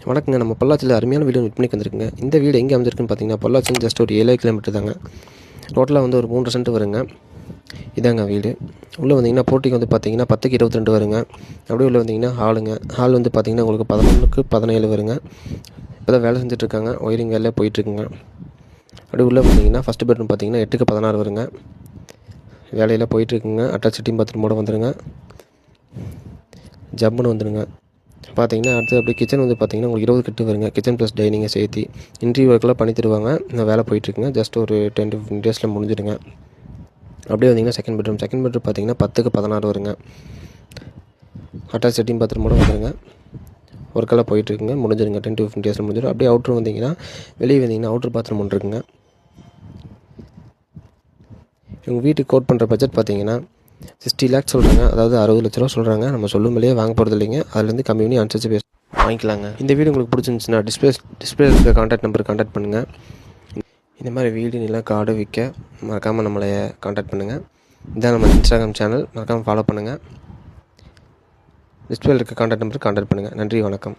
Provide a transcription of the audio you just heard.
வணக்கங்க. நம்ம பொள்ளாச்சியில் அருமையான வீடு விற்பனைக்கு வந்திருக்குங்க. இந்த வீடு எங்கே அமைஞ்சிருக்குன்னு பார்த்தீங்கன்னா, பொள்ளாச்சின்னு ஜஸ்ட் ஒரு 7 கிலோமீட்டர் தாங்க. டோட்டலாக வந்து ஒரு 3 சென்ட் வருங்க. இதாங்க வீடு. உள்ளே வந்தீங்கன்னா போர்ட்டிக்கு வந்து பார்த்தீங்கன்னா 10க்கு 22 வருங்க. அப்படியே உள்ளே வந்தீங்கன்னா ஹாலுங்க. ஹால் வந்து பார்த்தீங்கன்னா உங்களுக்கு 11க்கு 17 வருங்க. இப்போ தான் வேலை செஞ்சுட்ருக்காங்க. ஒயரிங் வேலையே போயிட்டுருக்குங்க. அப்படியே உள்ளே வந்தீங்கன்னா ஃபஸ்ட்டு பெட்ரூம் பார்த்தீங்கன்னா 8க்கு 16 வருங்க. வேலையெல்லாம் போயிட்டுருக்குங்க. அட்டாச் லெட்டின் பாத்ரூமோட வந்துருங்க. ஜம்முன்னு வந்துடுங்க. பார்த்தீங்கன்னா அடுத்து அப்படியே கிச்சன் வந்து பார்த்தீங்கன்னா உங்களுக்கு 20 கட்டு வருங்க. கிச்சன் ப்ளஸ் டைனிங்கை சேர்த்து இன்டீரியர் ஒர்க்கெலாம் பண்ணி தருவாங்க. இந்த வேலை போயிட்டுருக்குங்க. ஜஸ்ட் ஒரு 10 to 15 டேஸில் முடிஞ்சிடுங்க. அப்படியே வந்தீங்கன்னா செகண்ட் பெட்ரூம் பார்த்தீங்கன்னா 10க்கு 16 வருங்க. அட்டாச் லெட்டின் பாத்ரூமோட வந்துடுங்க. ஒர்க்கெல்லாம் போயிட்டுருக்குங்க. முடிஞ்சிடுங்க. 10 to 15 டேஸில் முடிஞ்சிடும். அப்படியே அவுட்ரு வந்தீங்கன்னா வெளியே வந்தீங்கன்னா அவுட்ரு பாத்ரூம் ஒன்று இருக்குங்க. இவங்க வீட்டுக்கு கோட் பண்ணுற பட்ஜெட் பார்த்தீங்கன்னா 60 லேக்ஸ் சொல்கிறாங்க. அதாவது 60 லட்ச ரூபா சொல்கிறாங்க. நம்ம சொல்லும் விலையே வாங்க போகிறது இல்லைங்க. அதுலேருந்து கம்மி பண்ணி அனுசரித்து வாங்கிக்கலாங்க. இந்த வீடியோ உங்களுக்கு பிடிச்சிருந்துச்சுன்னா டிஸ்பிளே இருக்க கான்டாக்ட் நம்பருக்கு கான்டாக்ட் பண்ணுங்கள். இந்த மாதிரி வீடு நிலம் காடு விற்க மறக்காமல் நம்மளை கான்டாக்ட் பண்ணுங்கள். இதான் நம்ம இன்ஸ்டாகிராம் சேனல், மறக்காமல் ஃபாலோ பண்ணுங்கள். டிஸ்பிளே இருக்க கான்டாக்ட் நம்பருக்கு கான்டாக்ட் பண்ணுங்கள். நன்றி, வணக்கம்.